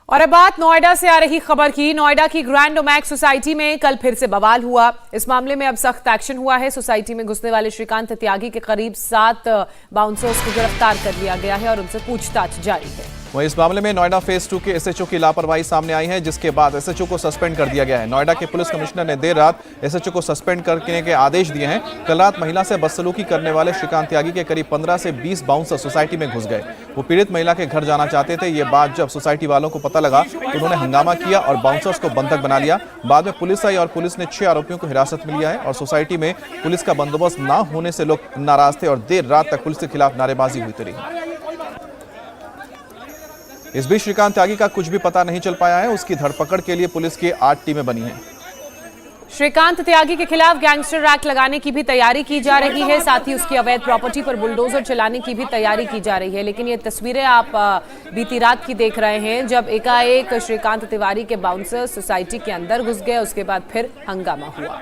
और अब बात नोएडा से आ रही खबर की। नोएडा की ग्रैंड ओमैक्स सोसाइटी में कल फिर से बवाल हुआ। इस मामले में अब सख्त एक्शन हुआ है। सोसाइटी में घुसने वाले श्रीकांत त्यागी के करीब 7 बाउंसर्स को गिरफ्तार कर लिया गया है और उनसे पूछताछ जारी है। वहीं इस मामले में नोएडा फेज 2 के एसएचओ की लापरवाही सामने आई है, जिसके बाद एसएचओ को सस्पेंड कर दिया गया है। नोएडा के पुलिस कमिश्नर ने देर रात एसएचओ को सस्पेंड करने के आदेश दिए हैं। कल रात महिला से बदसलूकी करने वाले श्रीकांत त्यागी के करीब 15 से 20 बाउंसर सोसाइटी में घुस गए। वो पीड़ित महिला के घर जाना चाहते थे। ये बात जब सोसाइटी वालों को पता लगा तो उन्होंने हंगामा किया और बाउंसर्स को बंधक बना लिया। बाद में पुलिस आई और पुलिस ने 6 आरोपियों को हिरासत में लिया है और सोसाइटी में पुलिस का बंदोबस्त न होने से लोग नाराज थे और देर रात तक पुलिस के खिलाफ नारेबाजी होती रही। इस बीच श्रीकांत त्यागी का कुछ भी पता नहीं चल पाया है। उसकी धरपकड़ के लिए पुलिस की 8 टीमें बनी हैं। श्रीकांत त्यागी के खिलाफ गैंगस्टर एक्ट लगाने की भी तैयारी की जा रही है। साथ ही उसकी अवैध प्रॉपर्टी पर बुलडोजर चलाने की भी तैयारी की जा रही है। लेकिन ये तस्वीरें आप बीती रात की देख रहे हैं, जब एकाएक श्रीकांत तिवारी के बाउंसर सोसाइटी के अंदर घुस गए। उसके बाद फिर हंगामा हुआ।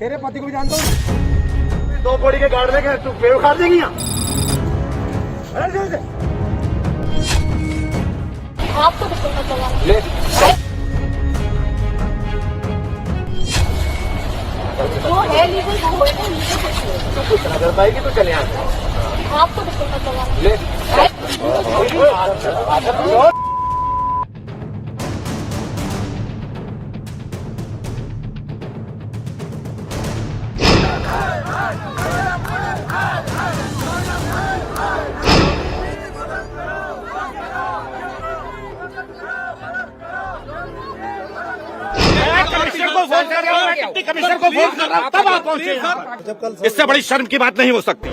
तेरे पति को भी जानता हूं। 2 बोड़ी के गार्ड में तू पेड़ उखाड़ देगी। आपको ले वो है लीगल, वो है तो कुछ ना कर पाएगी तो चले आते। आपको ले कमिश्नर को फोन कर रहा तब आप पहुंचे। इससे बड़ी शर्म की बात नहीं हो सकती।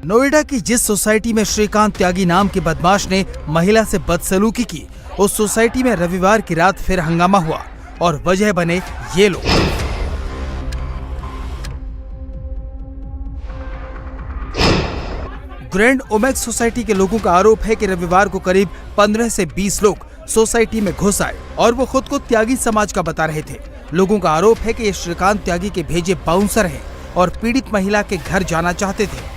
नोएडा की जिस सोसाइटी में श्रीकांत त्यागी नाम के बदमाश ने महिला से बदसलूकी की, उस सोसाइटी में रविवार की रात फिर हंगामा हुआ और वजह बने ये लोग। ग्रैंड ओमैक्स सोसाइटी के लोगों का आरोप है कि रविवार को करीब 15 से 20 लोग सोसाइटी में घुस आए और वो खुद को त्यागी समाज का बता रहे थे। लोगों का आरोप है कि ये श्रीकांत त्यागी के भेजे बाउंसर हैं और पीड़ित महिला के घर जाना चाहते थे।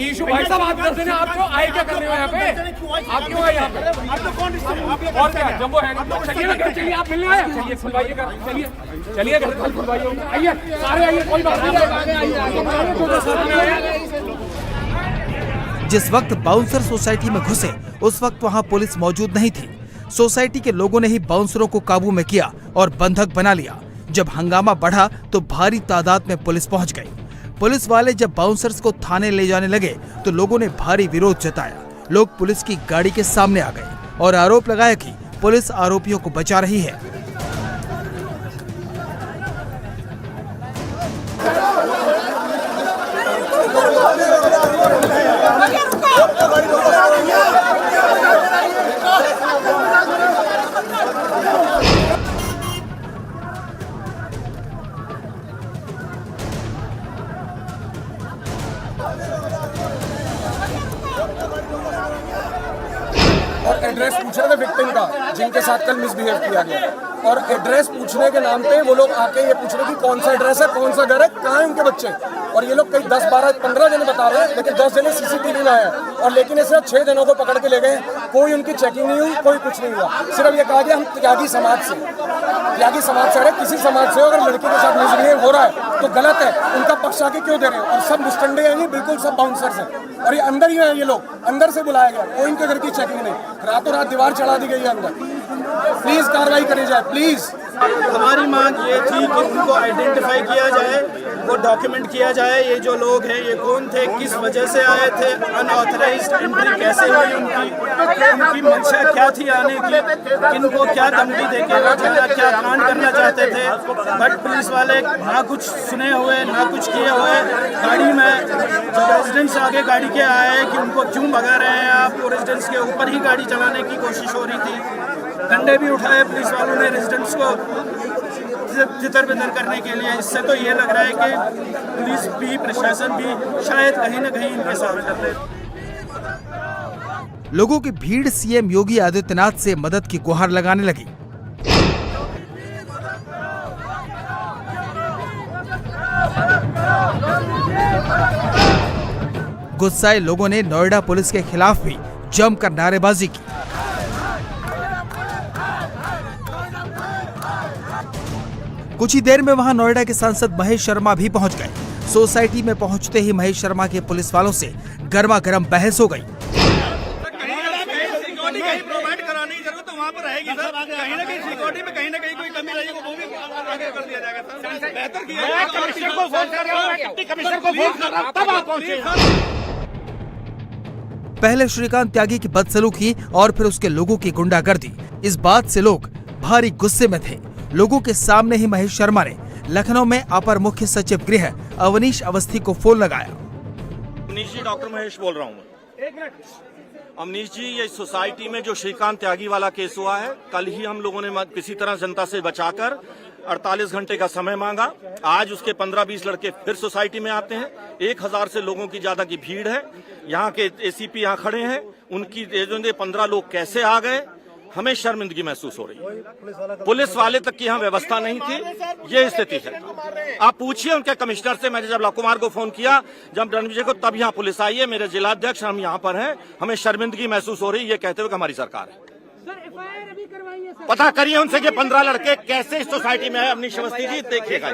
इशू भाई साहब आप करते हैं, आप क्यों आए, क्या कर रहे हो यहाँ पे? आप क्यों आए यहाँ पे? आप तो कौन और क्या जंबो है? चलिए ना, चलिए आप मिलने आए, चलिए खुलवाइए घर, चलिए चलिए घर खुलवाइए, आइए सारे आइए, कोई बात नहीं। जिस वक्त बाउंसर सोसाइटी में घुसे उस वक्त वहाँ पुलिस मौजूद नहीं थी। सोसाइटी के लोगों ने ही बाउंसरों को काबू में किया और बंधक बना लिया। जब हंगामा बढ़ा तो भारी तादाद में पुलिस पहुँच गई। पुलिस वाले जब बाउंसर्स को थाने ले जाने लगे तो लोगों ने भारी विरोध जताया। लोग पुलिस की गाड़ी के सामने आ गए और आरोप लगाया कि पुलिस आरोपियों को बचा रही है। और एड्रेस पूछा था विक्टिम का, जिनके साथ कल मिसबिहेव किया गया, और एड्रेस पूछने के नाम पे वो लोग आके ये पूछ रहे कि कौन सा एड्रेस है, कौन सा घर है, कहाँ है उनके बच्चे। और ये लोग कई 10, 12, 15 जने बता रहे हैं, लेकिन 10 जने सीसीटीवी में आए और लेकिन ऐसे 6 जनों को पकड़ के ले गए। कोई उनकी चेकिंग नहीं हुई, कोई कुछ नहीं हुआ। सिर्फ ये कहा गया हम त्यागी समाज से अरे किसी समाज से अगर लड़के के साथ मिसबिहेव हो रहा है तो गलत है। उनका पक्ष आके क्यों दे रहे हैं? और सब मुस्टंडे हैं, बिल्कुल सब बाउंसर्स हैं और ये अंदर ही है। ये लोग अंदर से बुलाया गया, कोई इनके घर की चेकिंग नहीं। रातों रात दीवार चढ़ा दी गई है अंदर। प्लीज कार्रवाई करी जाए, प्लीज। हमारी मांग ये थी कि उनको आइडेंटिफाई किया जाए, वो डॉक्यूमेंट किया जाए। ये जो लोग हैं ये कौन थे, किस वजह से आए थे, अनऑथराइज्ड एंट्री कैसे हुई उनकी मंशा क्या थी आने की, किनको क्या धमकी देके क्या कांड करना चाहते थे। बट पुलिस वाले ना कुछ सुने हुए ना कुछ किए हुए गाड़ी में जब रेजिडेंट्स आगे गाड़ी के आए कि उनको क्यों भगा रहे हैं आप, वो रेजिडेंट्स के ऊपर ही गाड़ी चलाने की कोशिश हो रही थी। डंडे भी उठाए पुलिस वालों ने रेजिडेंट्स को। तितर बितर करने के लिए। इससे तो ये लग रहा है कि पुलिस भी, प्रशासन भी शायद कहीं ना कहीं इनके साथ कर रहे हैं। लोगों की भीड़ सीएम योगी आदित्यनाथ से मदद की गुहार लगाने लगी। गुस्साए लोगों ने नोएडा पुलिस के खिलाफ भी जमकर नारेबाजी की। कुछ ही देर में वहां नोएडा के सांसद महेश शर्मा भी पहुंच गए। सोसाइटी में पहुंचते ही महेश शर्मा के पुलिस वालों से गर्मा गर्म बहस हो गई। प्रोवाइड कराने की जरूरत तो वहाँ पर रहेगी सर। कहीं ना कहीं सिक्योरिटी में कहीं ना कहीं कोई कमी रहेगी, वो भी आगे कर दिया जाएगा सर। बेहतर किया मैं कमिश्नर को फोन कर रहा हूँ, डिप्टी कमिश्नर को फोन कर रहा हूँ, तब आप पहुंचे। पहले श्रीकांत त्यागी की बदसलूकी और फिर उसके लोगों की गुंडागर्दी। इस बात से लोग भारी गुस्से में थे। लोगों के सामने ही महेश शर्मा ने लखनऊ में अपर मुख्य सचिव गृह अवनीश अवस्थी को फोन लगाया। अवनीश जी, डॉक्टर महेश बोल रहा हूँ। अवनीश जी, ये सोसाइटी में जो श्रीकांत त्यागी वाला केस हुआ है, कल ही हम लोगों ने किसी तरह जनता से बचाकर 48 घंटे का समय मांगा। आज उसके 15-20 लड़के फिर सोसाइटी में आते हैं। 1000 से लोगों की ज्यादा की भीड़ है। यहाँ के एसीपी यहाँ खड़े हैं। उनकी 15 लोग कैसे आ गए, हमें शर्मिंदगी महसूस हो रही है। पुलिस वाले तक की यहाँ व्यवस्था नहीं थी। ये स्थिति है। आप पूछिए उनके कमिश्नर से। मैंने जब लव कुमार को फोन किया, जब रणविजय को, तब यहाँ पुलिस आई है। मेरे जिलाध्यक्ष, हम यहाँ पर हैं। हमें शर्मिंदगी महसूस हो रही है ये कहते हुए कि हमारी सरकार है। पता करिए उनसे कि 15 लड़के कैसे इस सोसाइटी में है। अवनीश अवस्थी जी, देखिएगा,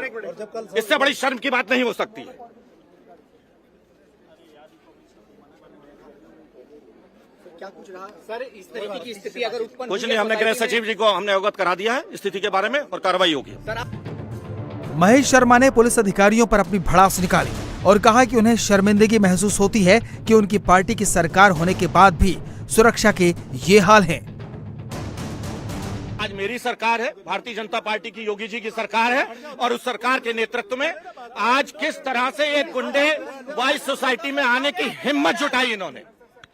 इससे बड़ी शर्म की बात नहीं हो सकती है। क्या कुछ रहा सर? इस तरीके की स्थिति अगर उत्पन्न कुछ नहीं, हमने गृह सचिव जी को हमने अवगत करा दिया है स्थिति के बारे में और कार्रवाई होगी। महेश शर्मा ने पुलिस अधिकारियों पर अपनी भड़ास निकाली और कहा कि उन्हें शर्मिंदगी महसूस होती है कि उनकी पार्टी की सरकार होने के बाद भी सुरक्षा के ये हाल हैं। आज मेरी सरकार है, भारतीय जनता पार्टी की योगी जी की सरकार है, और उस सरकार के नेतृत्व में आज किस तरह से ये गुंडे वाइस सोसाइटी में आने की हिम्मत जुटाई इन्होंने।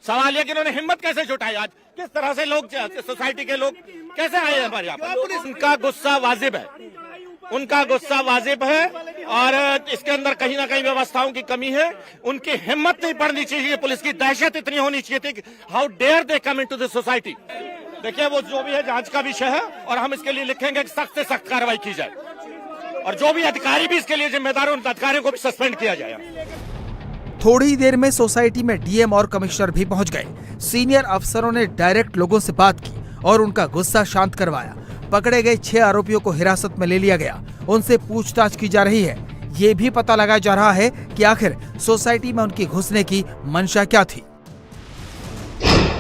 सवाल यह कि इन्होंने हिम्मत कैसे जुटाई, आज किस तरह से लोग, सोसाइटी के लोग कैसे आए हमारे यहाँ पर। उनका गुस्सा वाजिब है, उनका गुस्सा वाजिब है, और इसके अंदर कहीं ना कहीं व्यवस्थाओं की कमी है। उनकी हिम्मत नहीं पड़नी चाहिए, पुलिस की दहशत इतनी होनी चाहिए थी। How dare they come into this society. देखिए, वो जो भी है जांच का विषय है, और हम इसके लिए लिखेंगे कि सख्त से सख्त कार्रवाई की जाए, और जो भी अधिकारी भी इसके लिए जिम्मेदार है, उन अधिकारियों को भी सस्पेंड किया जाए। थोड़ी ही देर में सोसाइटी में डीएम और कमिश्नर भी पहुंच गए। सीनियर अफसरों ने डायरेक्ट लोगों से बात की और उनका गुस्सा शांत करवाया। पकड़े गए 6 आरोपियों को हिरासत में ले लिया गया। उनसे पूछताछ की जा रही है। ये भी पता लगाया जा रहा है कि आखिर सोसाइटी में उनकी घुसने की मंशा क्या थी।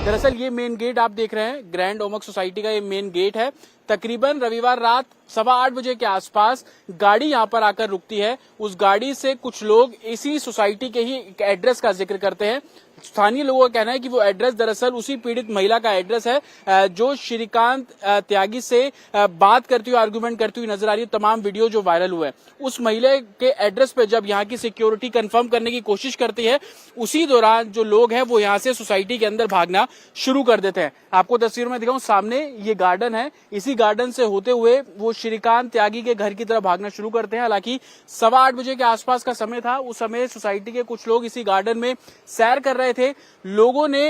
दरअसल ये मेन गेट आप देख रहे हैं, ग्रैंड ओमक सोसाइटी का ये मेन गेट है। तकरीबन रविवार रात 8:15 बजे के आसपास गाड़ी यहाँ पर आकर रुकती है। उस गाड़ी से कुछ लोग इसी सोसाइटी के ही एक एड्रेस का जिक्र करते हैं। स्थानीय लोगों का कहना है कि वो एड्रेस दरअसल उसी पीड़ित महिला का एड्रेस है जो श्रीकांत त्यागी से बात करती हुई, आर्गुमेंट करती हुई नजर आ रही है। तमाम वीडियो जो वायरल हुए हैं, उस महिला के एड्रेस पे जब यहाँ की सिक्योरिटी कंफर्म करने की कोशिश करती है, उसी दौरान जो लोग हैं वो यहाँ से सोसाइटी के अंदर भागना शुरू कर देते हैं। आपको तस्वीर में दिखाऊं, सामने ये गार्डन है, इसी गार्डन से होते हुए वो श्रीकांत त्यागी के घर की तरफ भागना शुरू करते हैं। हालांकि 8:15 बजे के आसपास का समय था। उस समय सोसाइटी के कुछ लोग इसी गार्डन में सैर कर रहे थे। लोगों ने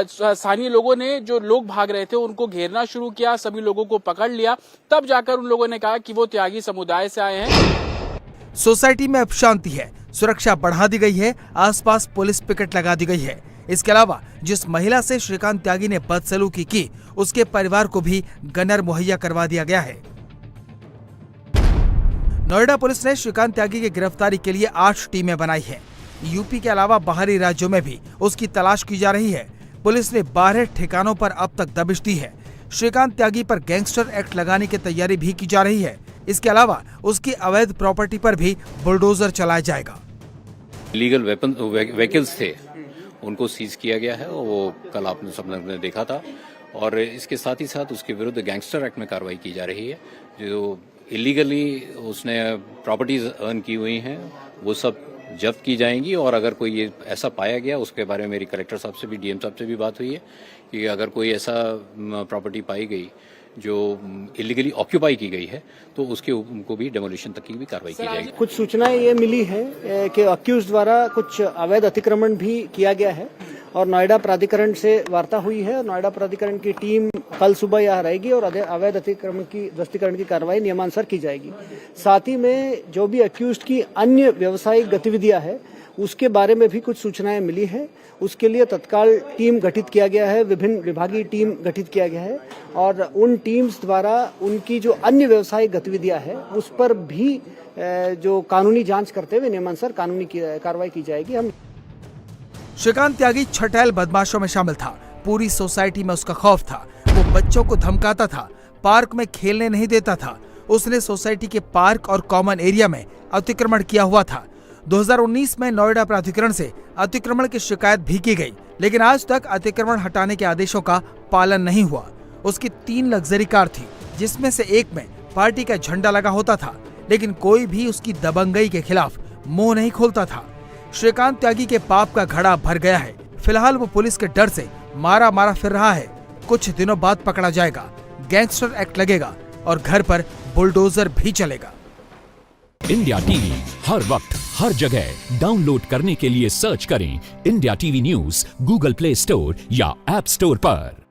स्थानीय लोगों ने जो लोग भाग रहे थे उनको घेरना शुरू किया, सभी लोगों को पकड़ लिया। तब जाकर उन लोगों ने कहा कि वो त्यागी समुदाय से आए हैं। सोसाइटी में अब शांति है, सुरक्षा बढ़ा दी गई है, आसपास पुलिस पिकेट लगा दी गई है। इसके अलावा जिस महिला से श्रीकांत त्यागी ने बदसलूकी की, उसके परिवार को भी गनर मुहैया करवा दिया गया है। नोएडा पुलिस ने श्रीकांत त्यागी की गिरफ्तारी के लिए 8 टीमें बनाई हैं। यूपी के अलावा बाहरी राज्यों में भी उसकी तलाश की जा रही है। पुलिस ने 12 ठिकानों पर अब तक दबिश दी है। श्रीकांत त्यागी पर गैंगस्टर एक्ट लगाने की तैयारी भी की जा रही है। इसके अलावा उसकी अवैध प्रॉपर्टी पर भी बुलडोजर चलाया जाएगा। लीगल व्हीकल्स थे, उनको सीज किया गया है, वो कल आपने सबने देखा था। और इसके साथ ही साथ उसके विरुद्ध गैंगस्टर एक्ट में कार्रवाई की जा रही है। जो इलीगली उसने प्रॉपर्टीज अर्न की हुई हैं वो सब जब्त की जाएंगी। और अगर कोई ये ऐसा पाया गया, उसके बारे में मेरी कलेक्टर साहब से भी, डीएम साहब से भी बात हुई है कि अगर कोई ऐसा प्रॉपर्टी पाई गई जो इलीगली ऑक्यूपाई की गई है तो उसके उनको भी डेमोलिशन तक की भी कार्रवाई की जाएगी। कुछ सूचनाएं ये मिली है कि अक्यूज द्वारा कुछ अवैध अतिक्रमण भी किया गया है और नोएडा प्राधिकरण से वार्ता हुई है और नोएडा प्राधिकरण की टीम कल सुबह यहाँ रहेगी और अवैध अतिक्रमण की ध्वस्तीकरण की कार्रवाई नियमानुसार की जाएगी। साथ ही में जो भी अक्यूज की अन्य व्यावसायिक गतिविधियां है उसके बारे में भी कुछ सूचनाएं मिली है। उसके लिए तत्काल टीम गठित किया गया है, विभिन्न विभागीय टीम गठित किया गया है और उन टीम्स द्वारा उनकी जो अन्य व्यावसायिक गतिविधियां है उस पर भी जो कानूनी जांच करते हुए नियमानुसार कानूनी कार्रवाई की जाएगी। हम श्रीकांत त्यागी छठैल बदमाशों में शामिल था। पूरी सोसाइटी में उसका खौफ था। वो बच्चों को धमकाता था, पार्क में खेलने नहीं देता था। उसने सोसाइटी के पार्क और कॉमन एरिया में अतिक्रमण किया हुआ था। 2019 में नोएडा प्राधिकरण से अतिक्रमण की शिकायत भी की गई, लेकिन आज तक अतिक्रमण हटाने के आदेशों का पालन नहीं हुआ। उसकी 3 लग्जरी कार थी, जिसमें से एक में पार्टी का झंडा लगा होता था, लेकिन कोई भी उसकी दबंगई के खिलाफ मुंह नहीं खोलता था। श्रीकांत त्यागी के पाप का घड़ा भर गया है। फिलहाल वो पुलिस के डर से मारा फिर रहा है। कुछ दिनों बाद पकड़ा जाएगा, गैंगस्टर एक्ट लगेगा और घर पर बुलडोजर भी चलेगा। इंडिया टीवी हर वक्त हर जगह डाउनलोड करने के लिए सर्च करें India TV news Google play store या ऐप स्टोर पर।